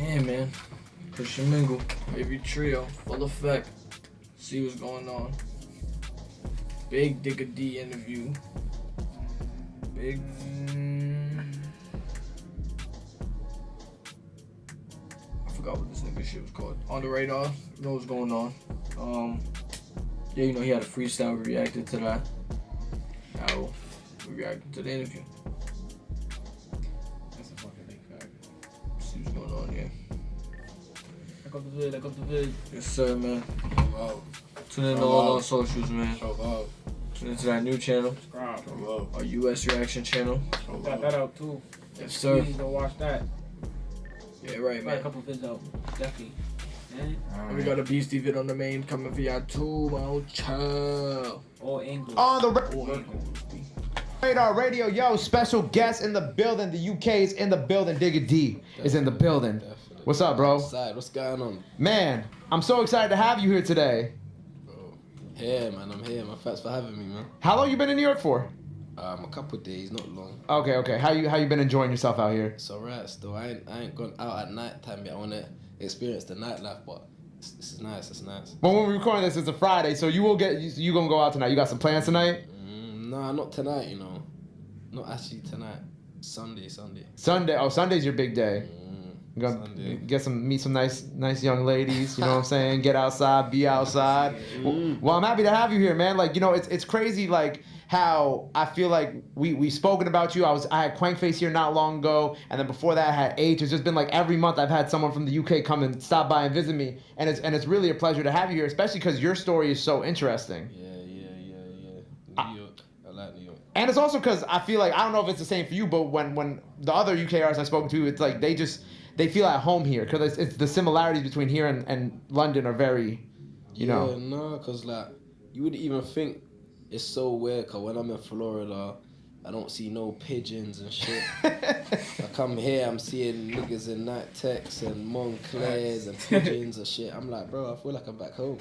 Yeah, man. Push and mingle. Wavy trio. Full effect. See what's going on. Big Digga D interview. Big. I forgot what this nigga shit was called. On the radar. You know what's going on. Yeah, you know he had a freestyle. We reacted to that. Now we reacted to the interview. That's a fucking big fact. See what's going on here. Look up the vid. Yes, sir, man. Wow. Tune in to all our socials, man. Show love. Tune into that new channel, Subscribe. Show love. our US reaction channel. Show Got love. that out too. Yes, sir. Please go watch that. Yeah, right, Got a man. couple vids out. Definitely. Man. And we got a Beastie vid on the main coming for y'all too, my child. All angles. On the Boy. Radar Radio, yo, special guest in the building. The UK is in the building. Digga D is in the building. Definitely. What's up, bro? What's going on? Man, I'm so excited to have you here today. Bro. Here, man. I'm here, man. Thanks for having me, man. How long you been in New York for? A couple of days, not long. Okay. How you been enjoying yourself out here? It's alright still. I ain't gone out at night time yet. I wanna experience the nightlife, but this is nice. It's nice. But when we're recording this, it's a Friday, so you gonna go out tonight. You got some plans tonight? Nah, not tonight. You know, not actually tonight. Sunday. Sunday. Oh, Sunday's your big day. You gonna Sunday. meet some nice young ladies. You know what I'm saying? Get outside, be outside. Well, I'm happy to have you here, man. Like, you know, it's crazy, like how I feel like we spoken about you. I had Quankface here not long ago, and then before that I had H. It's just been like every month I've had someone from the UK come and stop by and visit me, and it's really a pleasure to have you here, especially because your story is so interesting. Yeah. New York. I like New York. And it's also because I feel like, I don't know if it's the same for you, but when the other UK artists I've spoken to, it's like they feel at home here because it's the similarities between here and London are very, you know. Yeah, no, cause like you wouldn't even think it's so weird. Cause when I'm in Florida, I don't see no pigeons and shit. I come here, I'm seeing niggas in night techs and Montclairs and pigeons and shit. I'm like, bro, I feel like I'm back home.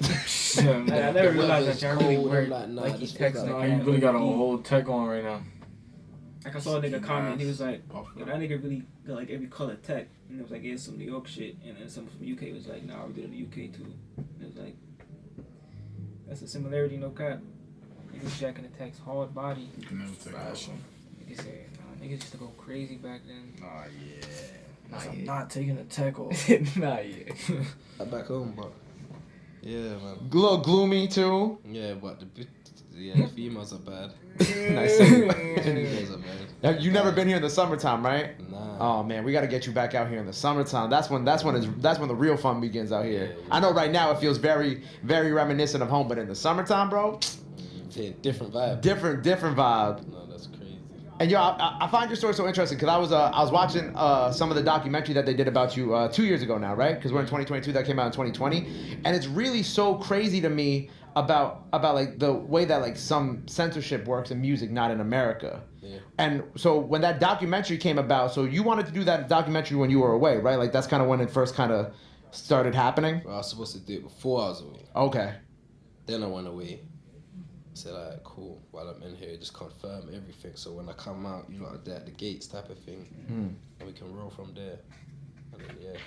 I never realized that y'all really cold, wear I'm like, nah, like this he feels texts like- Nah, like you that. really got a whole tech on right now. Like I saw a nigga comment and he was like, yo, that nigga really got like every color tech. And it was like, yeah, some New York shit. And then someone from UK was like, nah, we did it in the UK too. And it was like, that's a similarity, no cap. Niggas jacking the text, hard body. Fashion. Niggas said, nah, niggas used to go crazy back then. Nah, yeah. Nah, I'm yeah. not taking the tech off. Nah, yeah. I'm back home, but yeah, man. A little gloomy too. Yeah, but the females are bad. Nice. Females are bad. You've never been here in the summertime, right? Nah. Oh man, we got to get you back out here in the summertime. That's when the real fun begins out here. Yeah. I know right now it feels very reminiscent of home, but in the summertime, bro, Different vibe. different vibe. No, that's crazy. And yo, I find your story so interesting because I was watching some of the documentary that they did about you 2 years ago now, right? Because we're in 2022, that came out in 2020, and it's really so crazy to me about like the way that like some censorship works in music, not in America. Yeah. And so when that documentary came about, so you wanted to do that documentary when you were away, right? Like that's kind of when it first kind of started happening. Well, I was supposed to do it before I was away. Okay. Then I went away. Said, alright, cool. While I'm in here, just confirm everything. So when I come out, you lot are there at the gates type of thing. And we can roll from there. And then, yeah.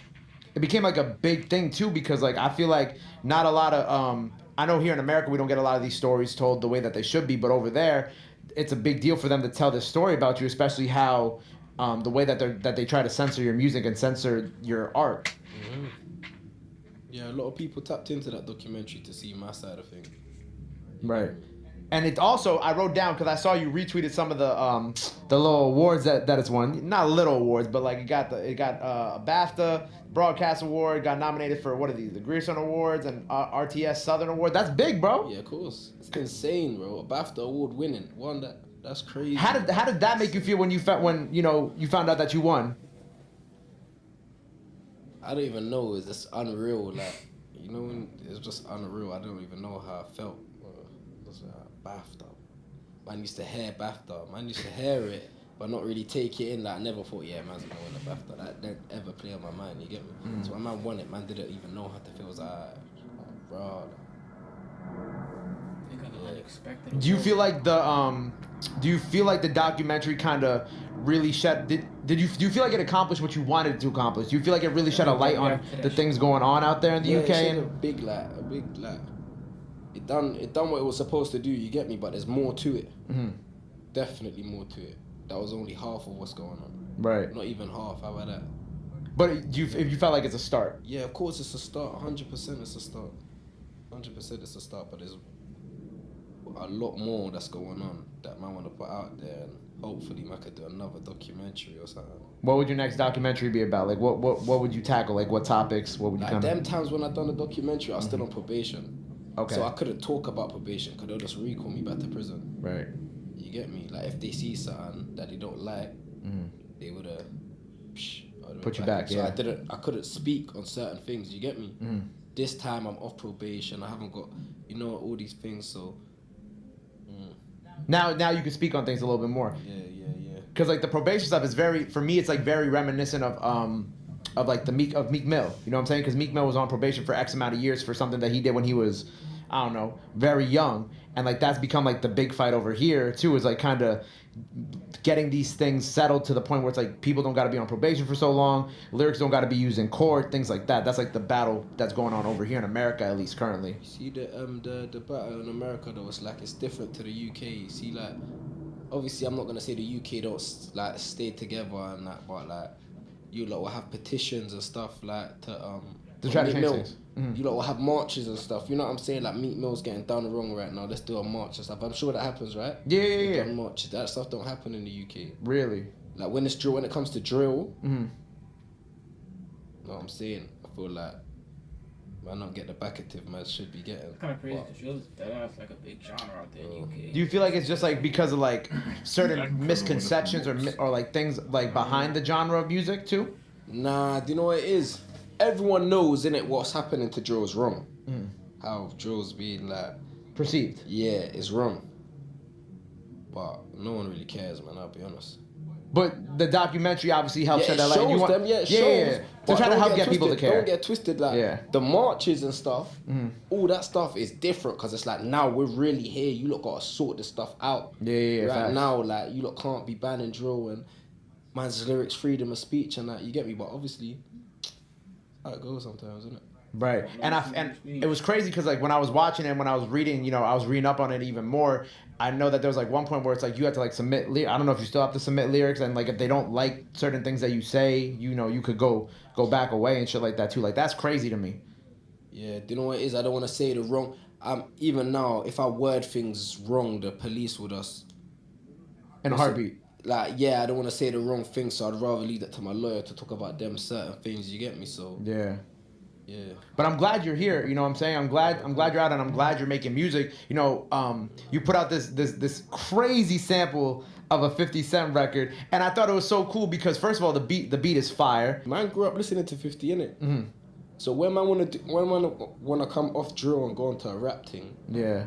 It became like a big thing too because like I feel like not a lot of I know here in America we don't get a lot of these stories told the way that they should be, but over there it's a big deal for them to tell this story about you, especially how the way that they try to censor your music and censor your art. Mm-hmm. Yeah, a lot of people tapped into that documentary to see my side of things. Right. And it also, I wrote down because I saw you retweeted some of the little awards that it's won. Not little awards, but like it got a BAFTA Broadcast Award. Got nominated for what are these? The Grierson Awards and RTS Southern Award. That's big, bro. Yeah, of course. It's insane, bro. A BAFTA award winning. That's crazy. How did that make you feel when you found out that you won? I don't even know. It's just unreal. Like, you know, it's just unreal. I don't even know how I felt. BAFTA. Man used to hear BAFTA. Man used to hear it, but not really take it in. Like, I never thought, yeah, man's gonna win a BAFTA. That didn't ever play on my mind. You get me? So when man won it, man didn't even know how to feel. It was like, bro. They got unexpected. Do you feel like the documentary kind of really shed? Do you feel like it accomplished what you wanted it to accomplish? Do you feel like it really shed a light on the things going on out there in the Yeah, UK? it shed a big light. It done what it was supposed to do. You get me? But there's more to it. Mm-hmm. Definitely more to it. That was only half of what's going on. Right. Not even half. How about that? But if you felt like it's a start. Yeah, of course it's a start. 100% it's a start. 100% it's a start. But there's a lot more that's going on that man want to put out there, and hopefully man could do another documentary or something. What would your next documentary be about? Like what would you tackle? Like what topics? What would you Like kind of? them times when I done the documentary, I was still on probation. Okay. So I couldn't talk about probation because they'll just recall me back to prison. Right. You get me? Like if they see something that they don't like, they would put you back. So Yeah. I couldn't speak on certain things. You get me? This time I'm off probation. I haven't got, all these things. So. Now you can speak on things a little bit more. Yeah. Because like the probation stuff is for me it's like very reminiscent of like Meek Mill. You know what I'm saying? Because Meek Mill was on probation for X amount of years for something that he did when he was, I don't know, very young. And like that's become like the big fight over here too, is like kind of getting these things settled to the point where it's like people don't got to be on probation for so long, lyrics don't got to be used in court, things like that. That's like the battle that's going on over here in America, at least currently. You see the battle in America though, it's different to the UK. You see, like obviously I'm not gonna say the UK don't like stay together and that, but like you lot will have petitions and stuff like to try to Meek change Mill. things. Mm-hmm. You lot will have marches and stuff. You know what I'm saying? Like Meek Mill's getting done wrong right now. Let's do a march and stuff. I'm sure that happens, right? Yeah. Marches. That stuff don't happen in the UK. Really? Like when it comes to drill. Mm-hmm. You know what I'm saying? I feel like man not get the backative man should be getting. It's kind of crazy because drill's that's like a big genre out there in the UK. Do you feel like it's just like because of like certain misconceptions or like things like behind the genre of music too? Nah, do you know what it is? Everyone knows, innit, what's happening to drill's wrong. How drill's being like perceived. Yeah, it's wrong. But no one really cares, man, I'll be honest. But the documentary obviously helps shed that light. Shows them, it shows. They're trying to help get people to care. Don't get twisted, like the marches and stuff, all that stuff is different because it's like now we're really here. You lot gotta sort this stuff out. Yeah. Right facts. now, like you lot can't be banning drill and man's lyrics, freedom of speech and that. You get me? But obviously, how it goes sometimes, isn't it? Right, and it was crazy because like when I was watching it, when I was reading, I was reading up on it even more. I know that there was like one point where it's like you had to like submit. I don't know if you still have to submit lyrics, and like if they don't like certain things that you say, you could go back away and shit like that too. Like that's crazy to me. Yeah, do you know what it is? I don't want to say the wrong. Even now, if I word things wrong, the police would us. In a heartbeat. Like, yeah, I don't want to say the wrong thing, so I'd rather leave that to my lawyer to talk about them certain things. You get me? So yeah. Yeah. But I'm glad you're here. You know what I'm saying? I'm glad you're out, and I'm glad you're making music. You put out this crazy sample of a 50 Cent record, and I thought it was so cool because first of all, the beat is fire. Man grew up listening to 50, innit? Mm-hmm. So when man wanna come off drill and go into a rap thing, yeah.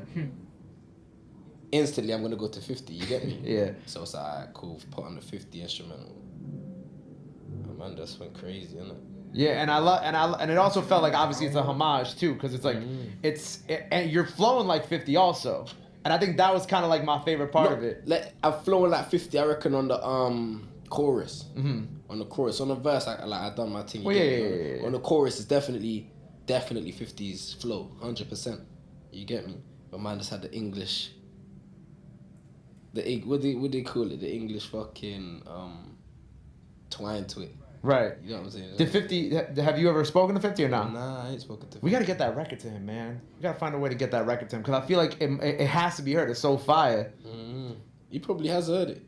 Instantly I'm gonna go to 50. You get me? Yeah. So it's like, alright, cool. Put on the 50 instrumental. And man, just went crazy, innit? Yeah, and it also felt like obviously it's a homage too, because it's like and you're flowing like 50 also, and I think that was kind of like my favorite part of it. I'm flowing like 50, I reckon, on the chorus. Mm-hmm. On the chorus, on the verse, I done my thing. Well, yeah. On the chorus, it's definitely 50's flow, 100%. You get me? But man just had the English. What they call it? The English fucking twine to it. Right. You know what I'm saying? Did 50? Have you ever spoken to 50 or not? Nah, I ain't spoken to 50. We gotta get that record to him, man. We gotta find a way to get that record to him because I feel like it has to be heard. It's so fire. Mm-hmm. He probably has heard it.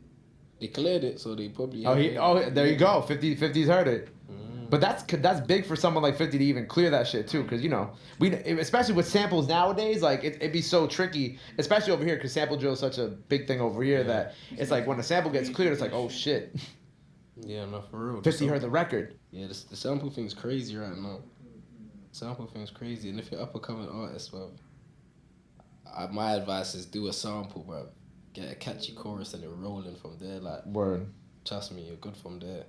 They cleared it, so they probably. There you go. 50's heard it. But that's big for someone like 50 to even clear that shit too, because we especially with samples nowadays, like it'd be so tricky, especially over here, because sample drill is such a big thing over here that it's like when a sample gets cleared, it's like oh shit. Yeah, no, for real. 50 heard the record. Yeah, the sample thing's crazy right now. Sample thing's crazy, and if you're up and coming artist, bro, my advice is do a sample, bro. Get a catchy chorus and it rolling from there. Like Word. Trust me, you're good from there.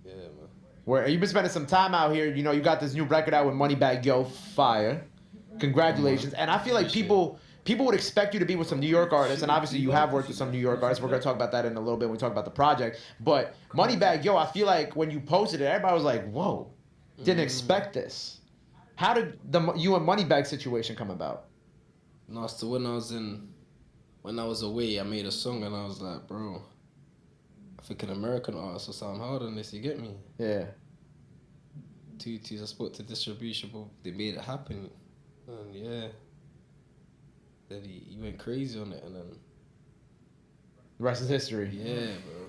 Yeah, man. Where you've been spending some time out here, you got this new record out with Moneybagg Yo, fire. Congratulations. And I feel like people people would expect you to be with some New York artists, and obviously you have worked with some New York artists. We're gonna talk about that in a little bit when we talk about the project. But Moneybagg Yo, I feel like when you posted it, everybody was like, "Whoa, didn't expect this." How did you and Moneybagg situation come about? No, so when I was away, I made a song and I was like, bro, I think an American artist will sound hard on this. You get me? Yeah. I spoke to distribution, but they made it happen, and yeah, then he went crazy on it, and then The rest is history. yeah, bro.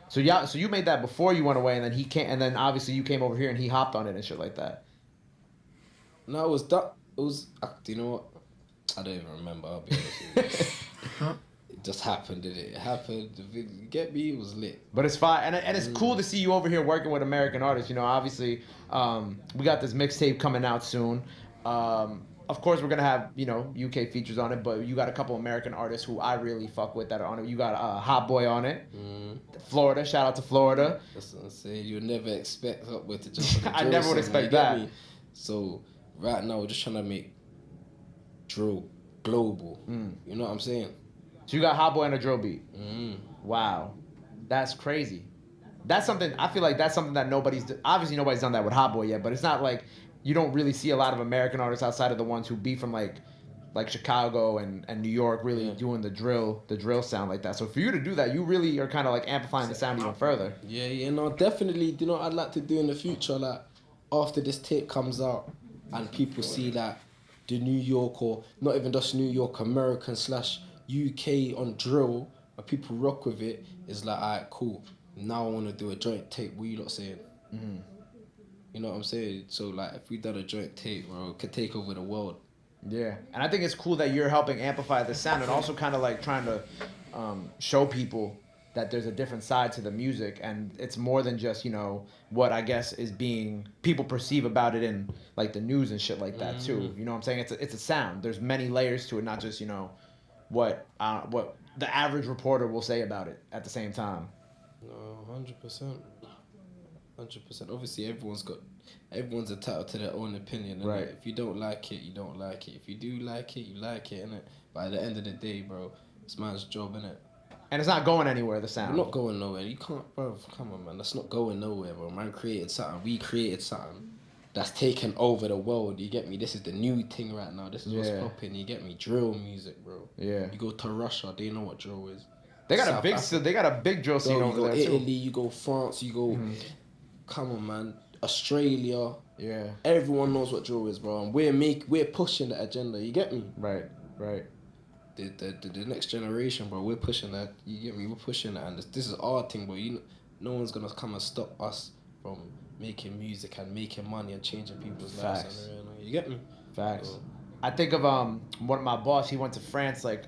So you made that before you went away, and then he came, and then obviously you came over here and he hopped on it and shit like that. No, it was that. It was. Do you know what? I don't even remember. I'll be honest with you. It just happened, did it? It happened. You get me? It was lit. But it's fine, and it's cool to see you over here working with American artists. You know, obviously, we got this mixtape coming out soon. Of course, we're gonna have UK features on it, but you got a couple American artists who I really fuck with that are on it. You got Hot Boy on it, Florida. Shout out to Florida. That's what I'm saying. You'll never expect Hot Boy to jump on the I drill never would song, expect you get that. me? So right now we're just trying to make drill global. You know what I'm saying? So you got Hot Boy on a drill beat. Mm. Wow, that's crazy. That's something I feel like that's something that nobody's nobody's done that with Hot Boy yet. But it's not like you don't really see a lot of American artists outside of the ones who be from like Chicago and New York really doing the drill sound like that. So for you to do that, you really are kind of like amplifying the sound even further. Yeah, no, definitely. You know what I'd like to do in the future, like after this tape comes out and people see that the New York, or not even just New York, American / UK on drill, and people rock with it, is like, alright, cool. Now I want to do a joint tape. What you lot saying? You know what I'm saying? So like, if we done a joint tape, bro, it could take over the world. Yeah, and I think it's cool that you're helping amplify the sound and also kind of like trying to show people that there's a different side to the music, and it's more than just what I guess is being people perceive about it in like the news and shit like that too. You know what I'm saying? It's a sound. There's many layers to it, not just what the average reporter will say about it at the same time. No, 100%. 100%. Obviously, everyone's entitled to their own opinion. Right. If you don't like it, you don't like it. If you do like it, you like it, innit? But at the end of the day, bro, it's man's job, innit? And it's not going anywhere, the sound. We're not going nowhere. You can't, bro. Come on, man. That's not going nowhere, bro. Man created something. We created something that's taken over the world. You get me? This is the new thing right now. This is what's popping. You get me? Drill music, bro. Yeah. You go to Russia, they know what drill is. They got a big drill scene over there too. You go Italy, you go France, you go. Come on, man. Australia. Yeah. Everyone knows what drill is, bro. And we're pushing the agenda. You get me? Right. The next generation, bro. We're pushing that. You get me? We're pushing that, and this is our thing, bro. No one's gonna come and stop us from making music and making money and changing people's lives. You get me? Facts. So, I think of one of my boss. He went to France like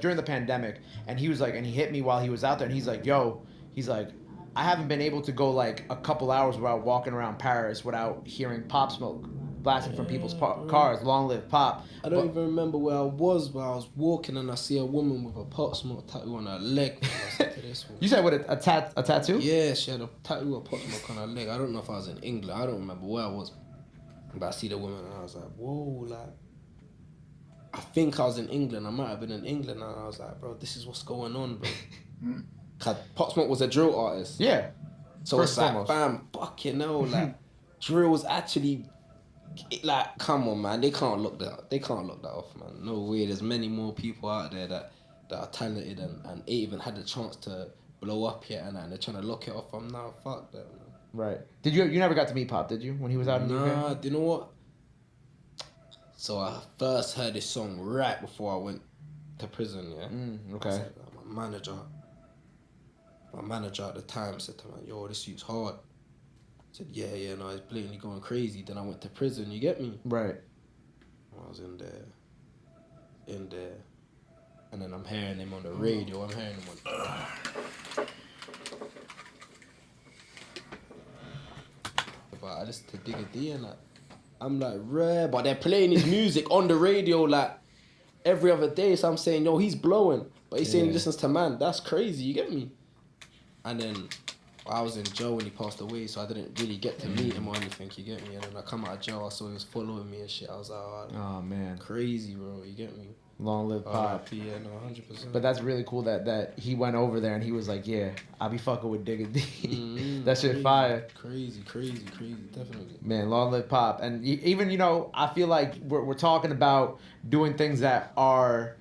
during the pandemic, and he was like, and he hit me while he was out there, and he's like, "Yo," he's like, "I haven't been able to go like a couple hours without walking around Paris without hearing Pop Smoke blasting from people's cars. Long live Pop." I don't even remember where I was walking and I see a woman with a Pop Smoke tattoo on her leg. You said with a tattoo? Yeah, she had a tattoo of Pop Smoke on her leg. I don't know if I was in England. I don't remember where I was. But I see the woman and I was like, whoa, like, I think I was in England. I might have been in England, and I was like, bro, this is what's going on, bro. Cause Pop Smoke was a drill artist. Yeah. So it's like, fam, fucking hell, like, drill was actually, like, come on, man, they can't look that off, man. No way. There's many more people out there that are talented and ain't even had the chance to blow up yet, and they're trying to lock it off. I'm now, fuck that, man. Right. Did you never got to meet Pop, did you, when he was out in the UK? Nah, do you know what? So I first heard this song right before I went to prison, yeah? Okay. Said, my manager at the time said to me, yo, this suit's hard. I said, yeah, no, it's blatantly going crazy. Then I went to prison, you get me? Right. I was in there. And then I'm hearing him on the radio. I'm hearing him on... But I listen to Digga D and I'm like, rare. But they're playing his music on the radio like every other day. So I'm saying, yo, he's blowing. But he's saying he listens to man. That's crazy, you get me? And then I was in jail when he passed away, so I didn't really get to meet him or anything, you get me? And then I come out of jail, I saw he was following me and shit. I was like, oh man. Crazy, bro, you get me? Long live Pop. Yeah, no, 100%. But that's really cool that he went over there and he was like, yeah, I be fucking with Digga D. That shit fire. Crazy, definitely. Man, long live Pop. And even, you know, I feel like we're talking about doing things that are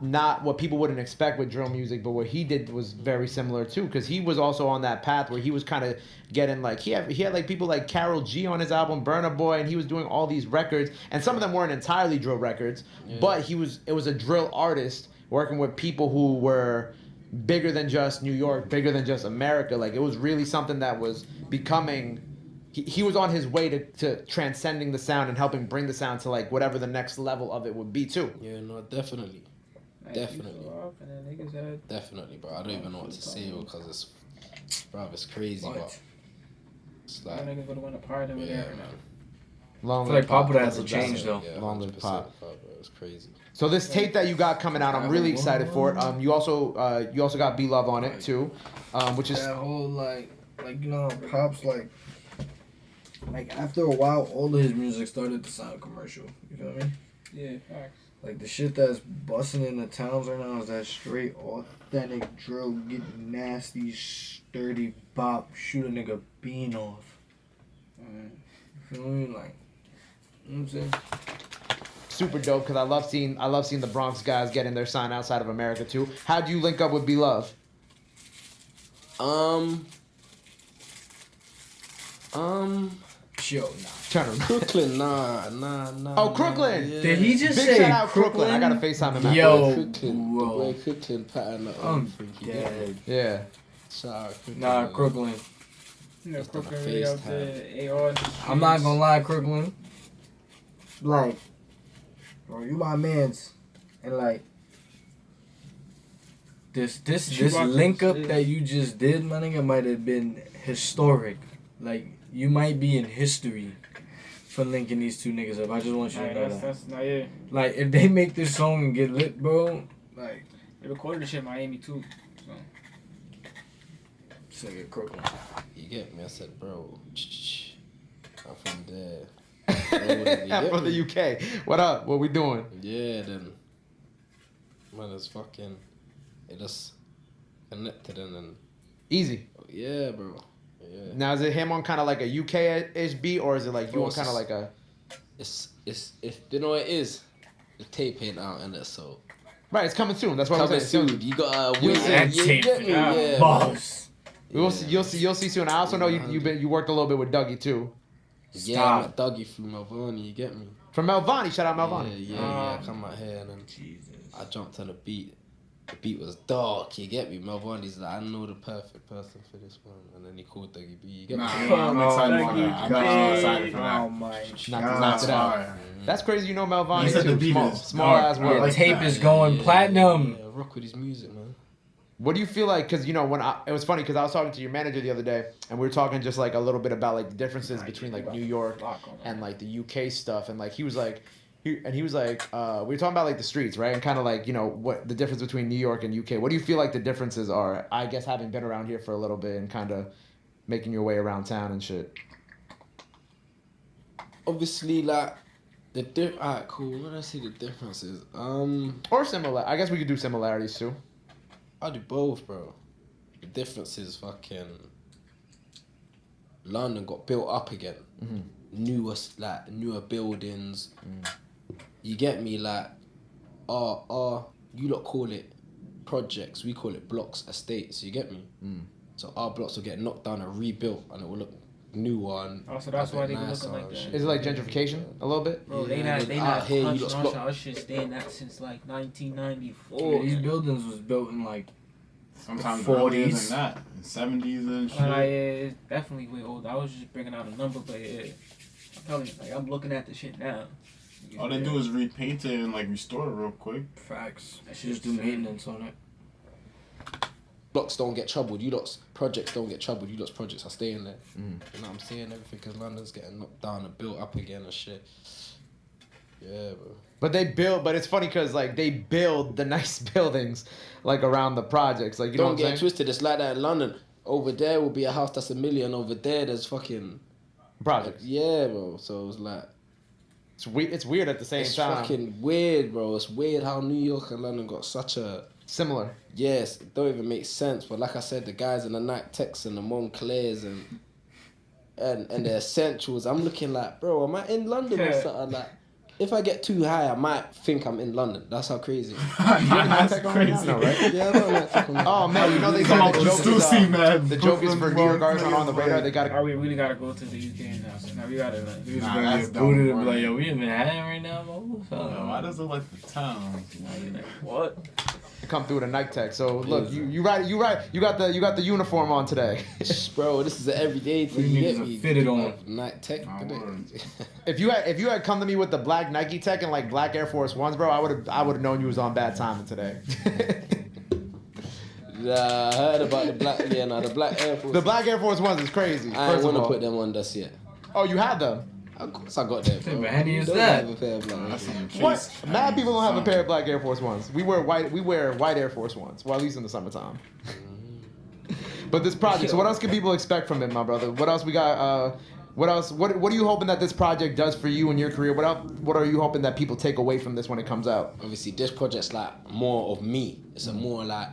not what people wouldn't expect with drill music, but what he did was very similar too, because he was also on that path where he was kind of getting like he had like people like Karol G on his album Burna Boy, and he was doing all these records, and some of them weren't entirely drill records, but it was a drill artist working with people who were bigger than just New York, bigger than just America. Like it was really something that was becoming. He was on his way to transcending the sound and helping bring the sound to like whatever the next level of it would be too. Yeah, no, definitely. Definitely. Definitely. Definitely, bro. I don't even know what to say because it's crazy, but it's like. Niggas would have won a part over there. Man. I feel like Pop would have to change though. Yeah, Long live Pop. Bro. It's crazy. So this tape that you got coming out, I'm really excited for it. You also got Be Love on it too, which is that whole like you know Pop's like after a while all of his music started to sound commercial. You feel me? Yeah, facts. Like the shit that's busting in the towns right now is that straight authentic drill, get nasty, sturdy bop, shoot a nigga bean off. You feel me? Like, you know what I'm saying? super dope because I love seeing the Bronx guys getting their sign outside of America too. How do you link up with Be Love? Yo, nah. Turn around. Crooklyn, nah. Oh, Crooklyn. Yeah. Did he just Big say shout out Crooklyn? I gotta FaceTime him. Yo, Crooklyn, the bro. boy Crooklyn pattern up. I'm dead. Yeah. Shout out Crooklyn. Nah, man. Crooklyn. You know, Just on Crooklyn really out FaceTime. there. AR. I'm not gonna lie, Crooklyn. Like, bro, you my mans, and like, this link up that you just did, my nigga, might have been historic. Like, you might be in history for linking these two niggas up. I just want you to know that. That's not it. Like, if they make this song and get lit, bro, like, They recorded the shit in Miami too. So. this nigga Crooklyn. You get me? I said, bro, I'm from there. I'm from the UK. What up? What we doing? Yeah, then, man, it's fucking, it just connected and then, Easy. yeah, bro. Yeah. Now is it him on kind of like a UK-ish beat, or is it like you Bro, on kind of like a? It's you know what it is. The tape ain't out in it, so Right, it's coming soon. That's what I'm coming saying. soon. You gotta You wait. see- Yeah, That you tape, get me? yeah. Yeah, Boss. We'll see. You'll see soon. I also know you worked a little bit with Dougie too. Yeah, I met Dougie through Melvani. You get me? From Melvani, shout out Melvani. Yeah. I come out here and then Jesus. I jumped on the beat. The beat was dark. You get me? Melvani's like, I know the perfect person for this one, and then he called Dougie B. You get me? I'm excited for that. I'm excited for that. Oh my Knocked god. it out. That's crazy. You know Melvani You said the too. beat is Small dark. ass I world. The like tape that. is going platinum. Yeah, rock with his music, man. What do you feel like? Because, you know, it was funny because I was talking to your manager the other day and we were talking just like a little bit about like the differences between like New York and like the UK stuff. And like he was like, we were talking about like the streets, right? And kind of like, you know, what the difference between New York and UK. What do you feel like the differences are? I guess having been around here for a little bit and kind of making your way around town and shit. Obviously, like, alright, cool. What did I say the difference is? Or similar. I guess we could do similarities too. I'll do both, bro. The difference is fucking London got built up again. Mm-hmm. Newer buildings. You get me? Like, you lot call it projects, we call it blocks, estates. You get me? So our blocks will get knocked down and rebuilt, and it will look newer and Oh, so that's why they be nicer looking like and that. shit. Is it like gentrification a little bit? Bro, they Yeah, not then out here, you punching lot on block- shit. Our shit staying that since like 1994. Yeah, these buildings was built in like Sometimes 40s. earlier than that, 70s and shit. It's definitely way old. I was just bringing out a number, but yeah, I'm telling you, like I'm looking at the shit now. All they do is repaint it and like restore it real quick. facts. That Just shit's do insane. maintenance on it. Blocks don't get troubled. You lot's projects don't get troubled. You lot's projects are staying there. You know what I'm saying? Everything because London's getting knocked down and built up again and shit. Yeah, bro. But it's funny because like they build the nice buildings like around the projects. Like you know Don't what I'm get saying? twisted. It's like that in London. Over there will be a house that's $1 million. Over there, there's fucking Projects. yeah, bro. So it's like It's weird at the same It's time. fucking weird, bro. It's weird how New York and London got such a Similar. yes. It don't even make sense. But like I said, the guys in the Night Techs and the Montclairs and the Essentials, I'm looking like, bro, am I in London or something? Like, if I get too high, I might think I'm in London. That's how crazy. That's crazy. No, right? Yeah, I got a Night Tech on. Oh man, you know they Come on, got the joke. Stussy, man. The joke is for New York artists on the radar. They got Oh, we really gotta go to the UK now. So now we gotta like. We was Nah, gonna that's get booted and be dumb, like, bro. yo, we in Manhattan right now, bro. Why does it look like the town? Now you're like, what? come through the Nike Tech. So look, you right. You got the uniform on today. Bro, this is an everyday thing. You You niggas get are me? fitted on. Night Tech. My word. If you had come to me with the black Nike Tech and like black Air Force Ones, bro, I would have known you was on bad timing today. Nah, I heard about the black. Yeah, no, the black Air Force. The black Air Force Ones is crazy. I First ain't of want to all. put them on just yet. Oh, you have them. Of course, I got them. Hey, bro. but how do you use Don't that? have a pair of black Air That's Force. in your What? face. Mad people don't have a pair of black Air Force Ones. We wear white Air Force Ones. Well, at least in the summertime. But this project. So what else can people expect from it, my brother? What else we got? What else? What are you hoping that this project does for you in your career? What are you hoping that people take away from this when it comes out? Obviously, this project's like more of me. It's a more like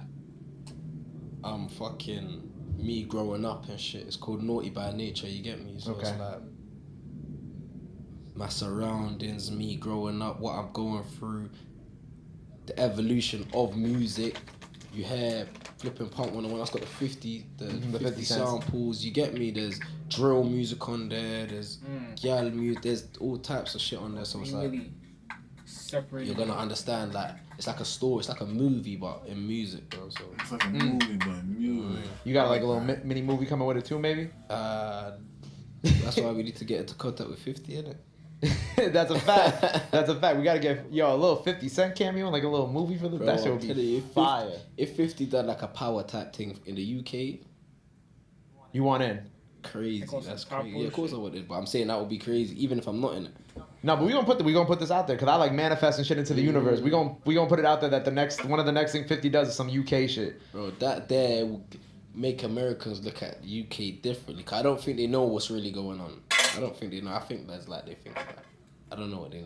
fucking me growing up and shit. It's called Naughty by Nature. You get me? So Okay. it's like my surroundings, me growing up, what I'm going through, the evolution of music. You hear flipping punk when I got the 50 50 cents. samples. You get me? There's drill music on there. There's gyal music. There's all types of shit on there. So it's We like really separated. you're gonna understand like it's like a story. It's like a movie, but in music, bro. So It's like a movie, but music. You got like a little mini movie coming with it too, maybe? that's why we need to get into contact with 50, innit? That's a fact. That's a fact. We gotta get a little 50 Cent cameo, like a little movie for the. Bro, That shit I'm would telling be you, fire. If 50 done like a power type thing in the UK, You want in? crazy. Like on some That's Pop crazy. Yeah, of course I bullshit. would. But I'm saying that would be crazy, even if I'm not in it. No, but we gonna put this out there because I like manifesting shit into the universe. We gonna put it out there that one of the next thing 50 does is some UK shit. Bro, that there will make Americans look at the UK differently. Cause I don't think they know what's really going on. I don't think they know. I think that's like they think that. I don't know what they.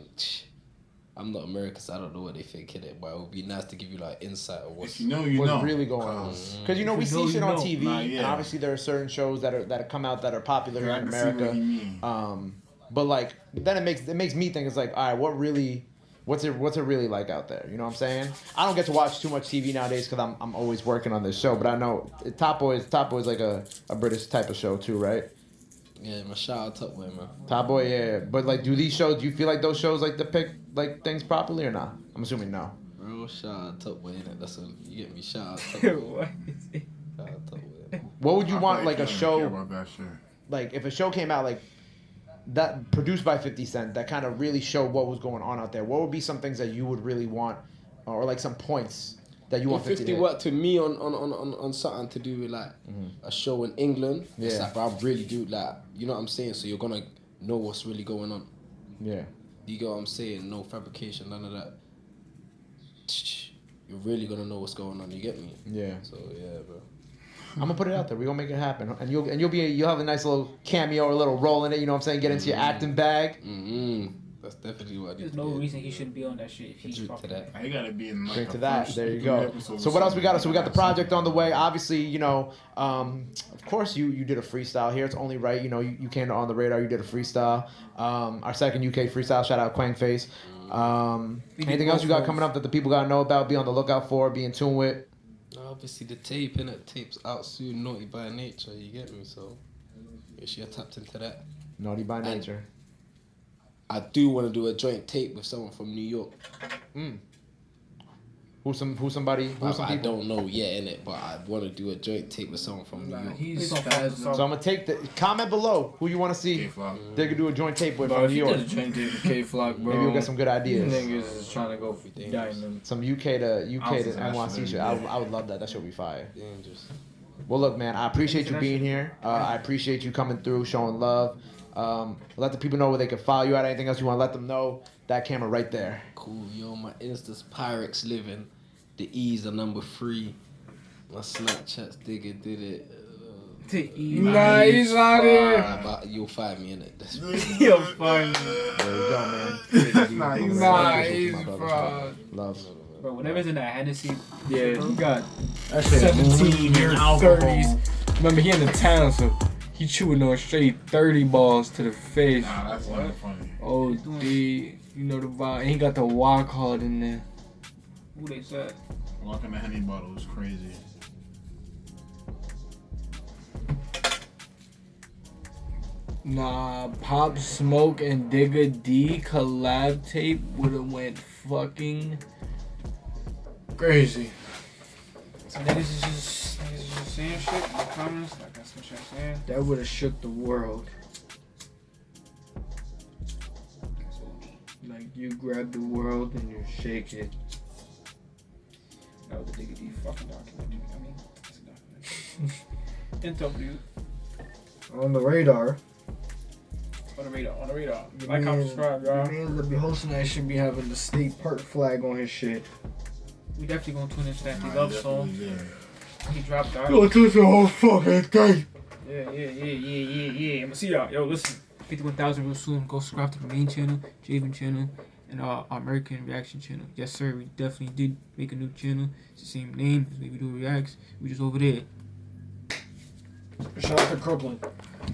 I'm not American, so I don't know what they think in it. But it would be nice to give you like insight of what's. If you know, you What's know. really going on? Because we If you see know, shit you on know. TV, Nah, and yeah. obviously there are certain shows that come out that are popular here I in can see what America. you mean. But like then it makes me think it's like, all right, what's it really like out there? You know what I'm saying? I don't get to watch too much TV nowadays because I'm always working on this show. But I know Top Boy is like a British type of show too, right? Yeah, my shout out Top Boy, man. Top Boy, yeah. But like, do you feel like those shows like depict like things properly or not? I'm assuming no. Bro, shout out Top Boy, innit? That's what you get me. Shout out Top Boy. What is it? Shout out Top Boy. What would you I want feel like a you don't care show about that shit. like if a show came out like that produced by 50 Cent that kind of really showed what was going on out there? What would be some things that you would really want, or like some points that you want If 50 50 to hit? worked with me on something to do with like a show in England, it's Yeah. like bro, I really do like, you know what I'm saying? So you're gonna know what's really going on. Yeah. You get what I'm saying? No fabrication, none of that. You're really gonna know what's going on. You get me? Yeah. So yeah, bro. I'm gonna put it out there. We're gonna make it happen, and you'll have a nice little cameo or a little role in it. You know what I'm saying? Get into your acting bag. That's definitely what I need There's to no get. reason he shouldn't be on that shit if he's Drink to fucking. that. I gotta be in like Drink the to that. first There you 3 go. episodes So or what else we got? something. So we got the project on the way. Obviously, you know, of course you did a freestyle here. It's only right. You know, you came to On the Radar. You did a freestyle. Our second UK freestyle. Shout out Quang Face. Anything else you got coming up that the people gotta know about? Be on the lookout for. Be in tune with. Obviously the tape, innit? Tape's out soon, Naughty by Nature, you get me? So make sure you're tapped into that. Naughty by Nature. I do want to do a joint tape with someone from New York. Who's somebody? Who's some I people? don't know yet, innit? But I want to do a joint tape with someone from New York. He's Please don't spazzing. fuck So I'm gonna take the comment below who you want to see. K-Flock. They could do a joint tape with Bro, from if New you York. did a joint tape with K-Flock, bro. Maybe we'll get some good ideas. Niggas is trying to go for diamond. Some UK to Houses NYC actually, shit. yeah. I would love that. That should be fire. Dangerous. Well, look, man, I appreciate you being here. I appreciate you coming through, showing love. Let the people know where they can follow you at. Anything else you want to let them know? That camera right there. Cool, yo, my Insta's Pyrex Living. The E's are number 3. My Snapchat's Digga did it. Nah, he's out here. But you'll find me in it. Yo, fine. There you go, man. Nah, he's fraud. Love. Bro, whatever's in that Hennessy. Yeah, he got That shit 17 lean year alcohol. 30s. Remember, he in the town, so he chewing on straight 30 balls to the face. Nah, that's not funny. Oh, D. You know the vibe. And he got the walk hard in there. Who they said? Walking the Henny bottle is crazy. Nah, Pop Smoke and Digga D collab tape would have went fucking crazy. So niggas is just saying shit in the comments. Like that's what you're saying. That would have shook the world. That's what we need. Like you grab the world and you shake it. That was the Digga D fucking documentary. I mean, it's a documentary. Intel, dude. On the radar. On the radar. On the radar. Your Like, comment, man- subscribe, your y'all. man that be hosting that should be having the state park flag on his shit. We definitely gonna tune into that Nah, D Love definitely song. did. He dropped that. Yo, this the whole fucking thing. Yeah. I'm gonna see y'all. Yo, listen. 51,000 real soon. Go subscribe to the main channel, Javen channel, and our American reaction channel. Yes, sir. We definitely did make a new channel. It's the same name as Wavy Do Reacts. We just over there. Shout out to Crooklyn.